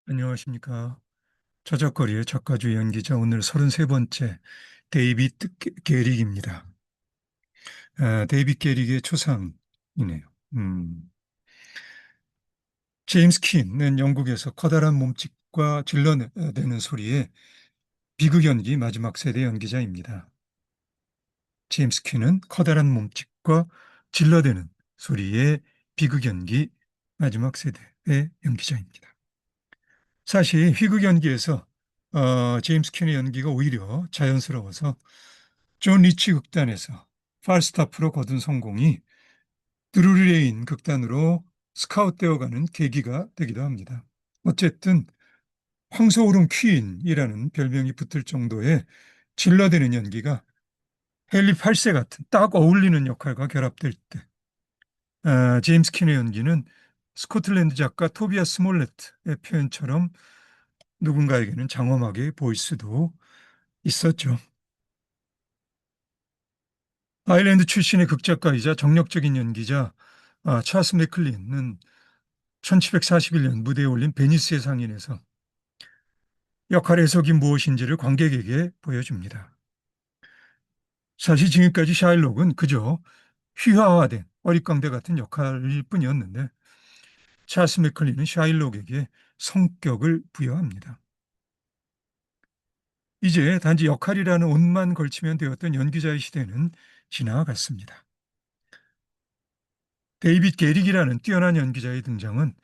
안녕하십니까. 저작거리의 작가주 연기자 오늘 33번째 데이빗 게릭입니다. 데이빗 게릭의 초상이네요. 음, 제임스 킨은 영국에서 커다란 몸짓과 질러대는 소리의 비극 연기 마지막 세대 연기자입니다. 제임스 킨은 커다란 몸짓과 질러대는 소리의 비극 연기 마지막 세대의 연기자입니다. 사실 희극 연기에서 제임스 킨의 연기가 오히려 자연스러워서 존 리치 극단에서 팔스타프로 거둔 성공이 드루리 레인 극단으로 스카웃되어가는 계기가 되기도 합니다. 어쨌든 황소울음 퀸이라는 별명이 붙을 정도의 질러대는 연기가 헨리 8세 같은 딱 어울리는 역할과 결합될 때 제임스 킨의 연기는 스코틀랜드 작가 토비아스 스몰레트의 표현처럼 누군가에게는 장엄하게 보일 수도 있었죠. 아일랜드 출신의 극작가이자 정력적인 연기자 찰스 맥클린은 1741년 무대에 올린 베니스의 상인에서 역할 해석이 무엇인지를 관객에게 보여줍니다. 사실 지금까지 샤일록은 그저 휘하화된 어릿광대 같은 역할일 뿐이었는데 찰스 맥클린은 샤일록에게 성격을 부여합니다. 이제 단지 역할이라는 옷만 걸치면 되었던 연기자의 시대는 지나갔습니다. 데이빗 게릭이라는 뛰어난 연기자의 등장은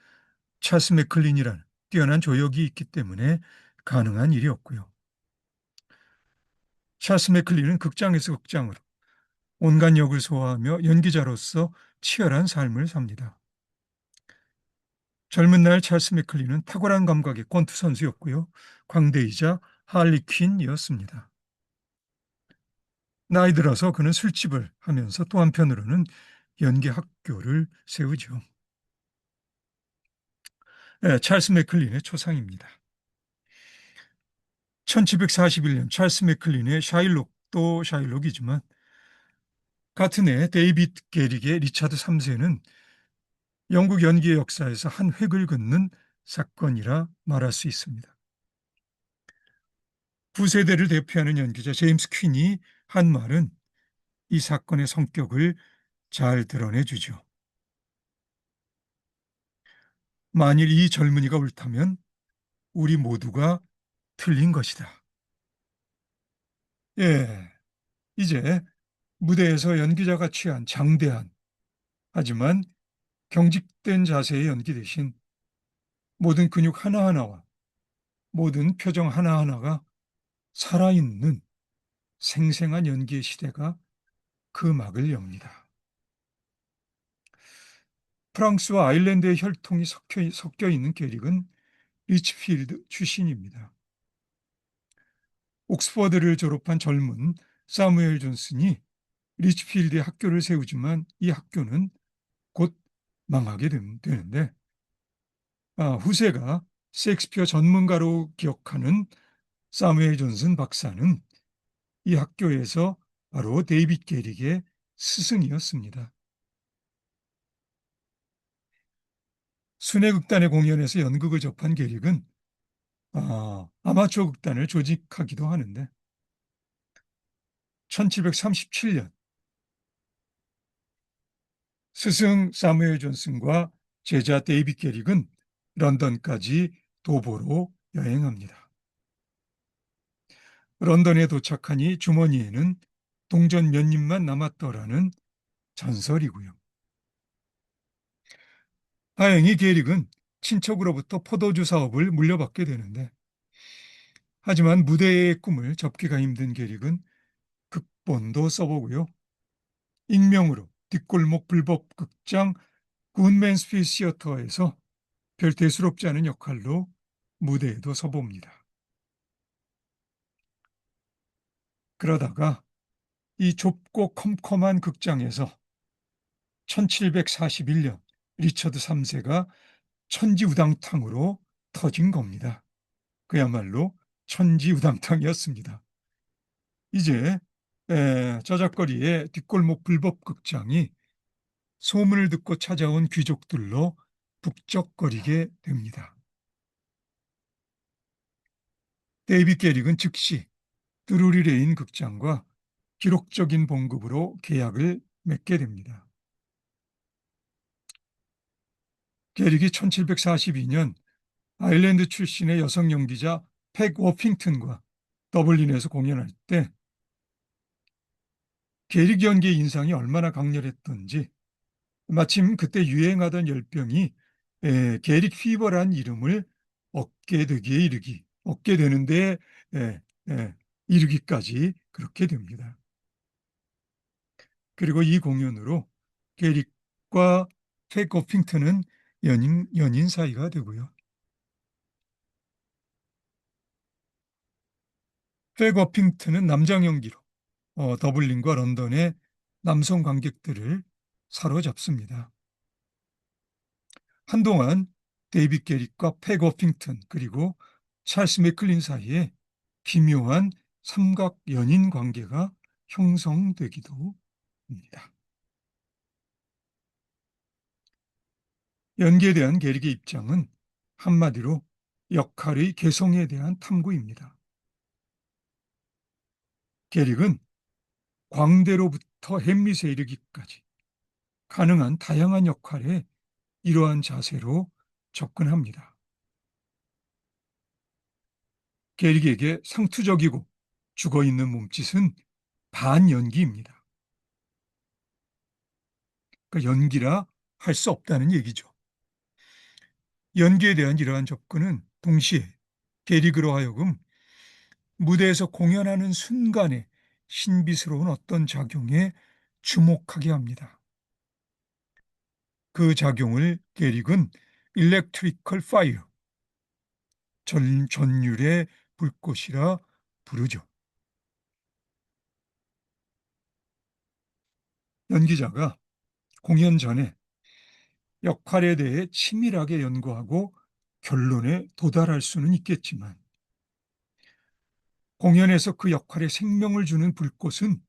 찰스 맥클린이라는 뛰어난 조력이 있기 때문에 가능한 일이었고요. 찰스 맥클린은 극장에서 극장으로 온갖 역을 소화하며 연기자로서 치열한 삶을 삽니다. 젊은 날 찰스 맥클린은 탁월한 감각의 권투 선수였고요. 광대이자 할리퀸이었습니다. 나이 들어서 그는 술집을 하면서 또 한편으로는 연기 학교를 세우죠. 네, 찰스 맥클린의 초상입니다. 1741년 찰스 맥클린의 샤일록도 샤일록이지만 같은 해 데이빗 게릭의 리차드 3세는 영국 연기의 역사에서 한 획을 긋는 사건이라 말할 수 있습니다. 부세대를 대표하는 연기자 제임스 퀸이 한 말은 이 사건의 성격을 잘 드러내주죠. 만일 이 젊은이가 옳다면 우리 모두가 틀린 것이다. 예, 이제 무대에서 연기자가 취한 장대한 하지만 경직된 자세의 연기 대신 모든 근육 하나하나와 모든 표정 하나하나가 살아있는 생생한 연기의 시대가 그 막을 엽니다. 프랑스와 아일랜드의 혈통이 섞여 있는 게릭은 리치필드 출신입니다. 옥스퍼드를 졸업한 젊은 사무엘 존슨이 리치필드에 학교를 세우지만 이 학교는 곧 망하게 되는데 후세가 셰익스피어 전문가로 기억하는 사무엘 존슨 박사는 이 학교에서 바로 데이빗 게릭의 스승이었습니다. 순회극단의 공연에서 연극을 접한 게릭은 아마추어 극단을 조직하기도 하는데 1737년 스승 사무엘 존슨과 제자 데이빗 게릭은 런던까지 도보로 여행합니다. 런던에 도착하니 주머니에는 동전 몇 입만 남았더라는 전설이고요. 다행히 게릭은 친척으로부터 포도주 사업을 물려받게 되는데 하지만 무대의 꿈을 접기가 힘든 게릭은 극본도 써보고요. 익명으로 뒷골목 불법 극장 굿맨스필 시어터에서 별 대수롭지 않은 역할로 무대에도 서봅니다. 그러다가 이 좁고 컴컴한 극장에서 1741년 리처드 3세가 천지우당탕으로 터진 겁니다. 그야말로 천지우당탕이었습니다. 이제 저작거리의 뒷골목 불법 극장이 소문을 듣고 찾아온 귀족들로 북적거리게 됩니다. 데이빗 게릭은 즉시 드루리 레인 극장과 기록적인 봉급으로 계약을 맺게 됩니다. 게릭이 1742년 아일랜드 출신의 여성 연기자 팩 워핑턴과 더블린에서 공연할 때 게릭 연기의 인상이 얼마나 강렬했던지 마침 그때 유행하던 열병이 게릭 피버란 이름을 얻게 되는데 에, 에, 이르기까지 그렇게 됩니다. 그리고 이 공연으로 게릭과 팩 워핑턴은 연인 사이가 되고요. 팩 워핑턴은 남장 연기로 더블린과 런던의 남성 관객들을 사로잡습니다. 한동안 데이빗 게릭과 팩 워핑턴 그리고 찰스 맥클린 사이에 기묘한 삼각 연인 관계가 형성되기도 합니다. 연기에 대한 게릭의 입장은 한마디로 역할의 개성에 대한 탐구입니다. 게릭은 광대로부터 햄릿에 이르기까지 가능한 다양한 역할에 이러한 자세로 접근합니다. 게릭에게 상투적이고 죽어있는 몸짓은 반연기입니다. 그러니까 연기라 할 수 없다는 얘기죠. 연기에 대한 이러한 접근은 동시에 게릭으로 하여금 무대에서 공연하는 순간에 신비스러운 어떤 작용에 주목하게 합니다. 그 작용을 게릭은 일렉트리컬 파이어, 전율의 불꽃이라 부르죠. 연기자가 공연 전에 역할에 대해 치밀하게 연구하고 결론에 도달할 수는 있겠지만 공연에서 그 역할에 생명을 주는 불꽃은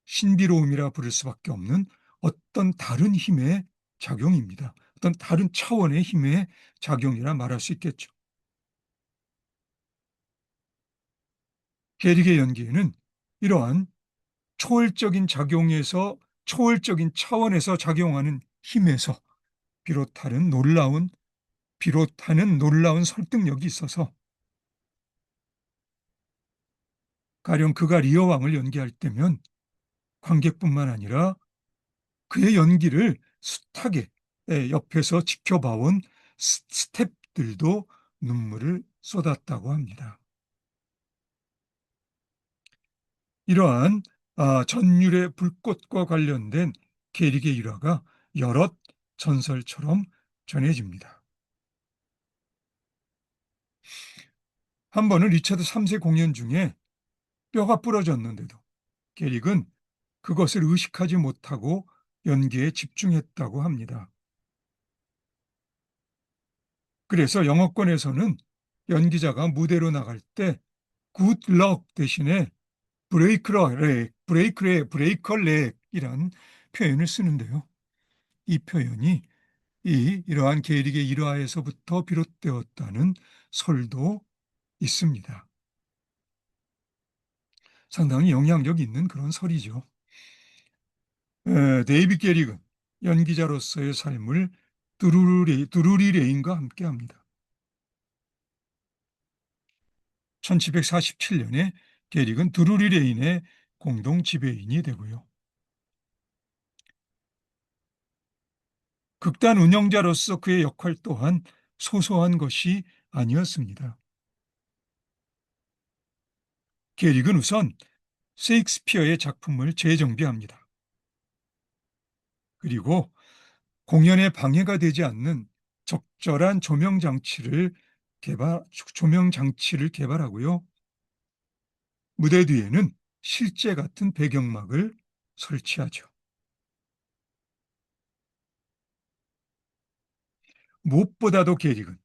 신비로움이라 부를 수밖에 없는 어떤 다른 힘의 작용입니다. 어떤 다른 차원의 힘의 작용이라 말할 수 있겠죠. 게릭의 연기에는 이러한 초월적인 차원에서 작용하는 힘에서 비롯하는 놀라운 설득력이 있어서 가령 그가 리어 왕을 연기할 때면 관객뿐만 아니라 그의 연기를 숱하게 옆에서 지켜봐온 스태프들도 눈물을 쏟았다고 합니다. 이러한 전율의 불꽃과 관련된 게릭의 일화가 여럿 전설처럼 전해집니다. 한 번은 리차드 3세 공연 중에 뼈가 부러졌는데도 게릭은 그것을 의식하지 못하고 연기에 집중했다고 합니다. 그래서 영어권에서는 연기자가 무대로 나갈 때 good luck 대신에 브레이커렉이란 표현을 쓰는데요. 이 표현이 이러한 게릭의 일화에서부터 비롯되었다는 설도 있습니다. 상당히 영향력 있는 그런 설이죠. 데이빗 게릭은 연기자로서의 삶을 드루리 레인과 함께합니다. 1747년에 게릭은 드루리 레인의 공동 지배인이 되고요. 극단 운영자로서 그의 역할 또한 소소한 것이 아니었습니다. 게릭은 우선 셰익스피어의 작품을 재정비합니다. 그리고 공연에 방해가 되지 않는 적절한 조명 장치를 개발하고요. 무대 뒤에는 실제 같은 배경막을 설치하죠. 무엇보다도 게릭은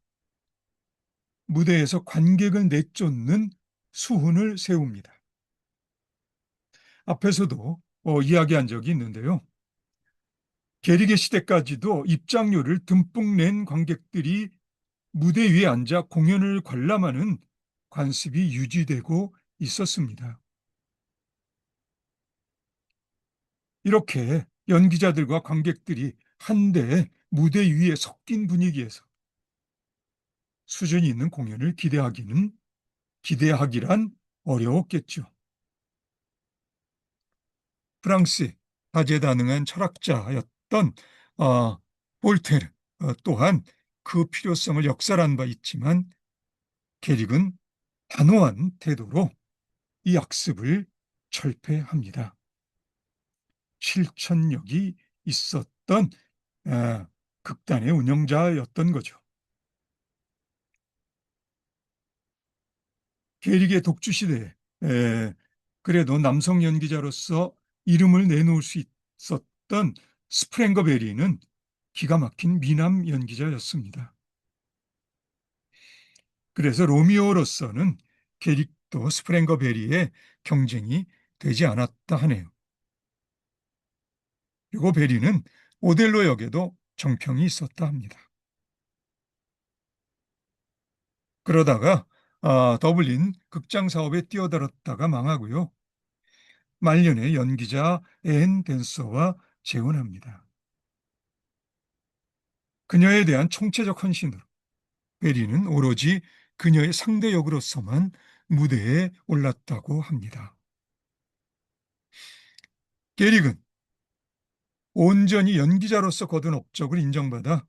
무대에서 관객을 내쫓는 수훈을 세웁니다. 앞에서도 이야기한 적이 있는데요. 게릭의 시대까지도 입장료를 듬뿍 낸 관객들이 무대 위에 앉아 공연을 관람하는 관습이 유지되고 있었습니다. 이렇게 연기자들과 관객들이 한데 무대 위에 섞인 분위기에서 수준이 있는 공연을 기대하기란 어려웠겠죠. 프랑스의 다재다능한 철학자였던 볼테르 또한 그 필요성을 역설한 바 있지만 게릭은 단호한 태도로 이 악습을 철폐합니다. 실천력이 있었던 극단의 운영자였던 거죠. 게릭의 독주 시대에 그래도 남성 연기자로서 이름을 내놓을 수 있었던 스프랭거 베리는 기가 막힌 미남 연기자였습니다. 그래서 로미오로서는 게릭도 스프랭거 베리의 경쟁이 되지 않았다 하네요. 그리고 베리는 오델로 역에도 정평이 있었다 합니다. 그러다가 더블린 극장 사업에 뛰어들었다가 망하고요. 말년에 연기자 앤 댄서와 재혼합니다. 그녀에 대한 총체적 헌신으로 베리는 오로지 그녀의 상대 역으로서만 무대에 올랐다고 합니다. 게릭은 온전히 연기자로서 거둔 업적을 인정받아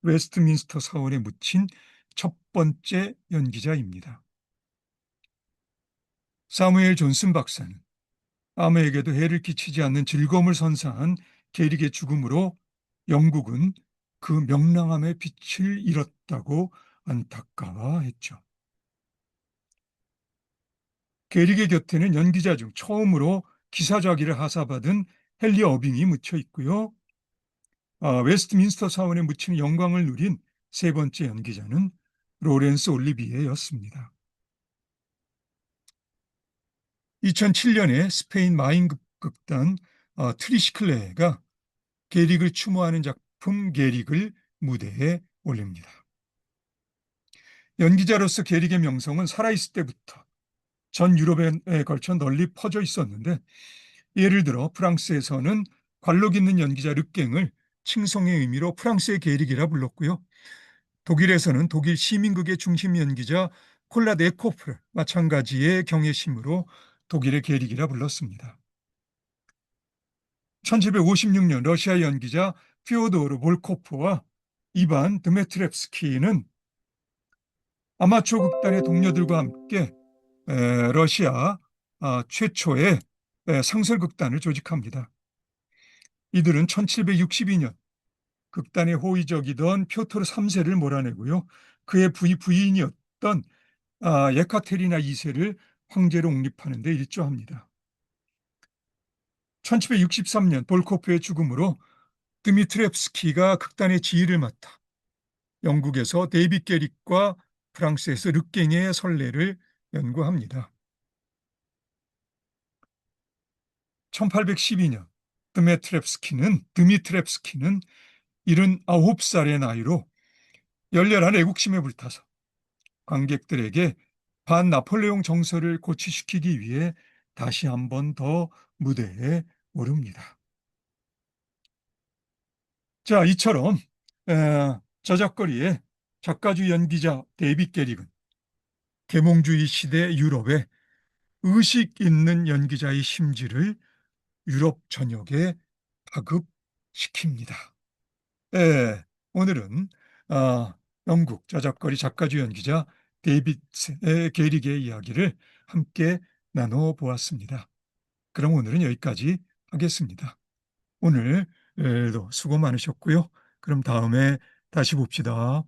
웨스트민스터 사원에 묻힌 첫 번째 연기자입니다. 사무엘 존슨 박사는 아무에게도 해를 끼치지 않는 즐거움을 선사한 게릭의 죽음으로 영국은 그 명랑함의 빛을 잃었다고 안타까워했죠. 게릭의 곁에는 연기자 중 처음으로 기사좌기를 하사받은 헨리 어빙이 묻혀 있고요. 웨스트민스터 사원에 묻히는 영광을 누린 세 번째 연기자는 로렌스 올리비에였습니다. 2007년에 스페인 마인 극단 트리시클레가 게릭을 추모하는 작품 게릭을 무대에 올립니다. 연기자로서 게릭의 명성은 살아있을 때부터 전 유럽에 걸쳐 널리 퍼져 있었는데 예를 들어 프랑스에서는 관록 있는 연기자 르갱을 칭송의 의미로 프랑스의 게릭이라 불렀고요. 독일에서는 독일 시민극의 중심 연기자 콜랏 에코프를 마찬가지의 경외심으로 독일의 게릭이라 불렀습니다. 1756년 러시아 연기자 피오도르 볼코프와 이반 드메트랩스키는 아마추어 극단의 동료들과 함께 러시아 최초의 상설극단을 조직합니다. 이들은 1762년 극단의 호위적이던 표토르 3세를 몰아내고요. 그의 부인이었던 예카테리나 2세를 황제로 옹립하는 데 일조합니다. 1763년 볼코프의 죽음으로 드미트랩스키가 극단의 지휘를 맡아 영국에서 데이빗 게릭과 프랑스에서 르갱의 선례를 연구합니다. 1812년 드미트랩스키는 79살의 나이로 열렬한 애국심에 불타서 관객들에게 반나폴레옹 정서를 고취시키기 위해 다시 한 번 더 무대에 오릅니다. 자, 이처럼 저작거리의 작가주 연기자 데이빗 게릭은 계몽주의 시대 유럽의 의식 있는 연기자의 심지를 유럽 전역에 파급시킵니다. 오늘은 영국 저작거리 작가주 연기자 데이빗 게릭의 이야기를 함께 나눠보았습니다. 그럼 오늘은 여기까지 하겠습니다. 오늘도 수고 많으셨고요. 그럼 다음에 다시 봅시다.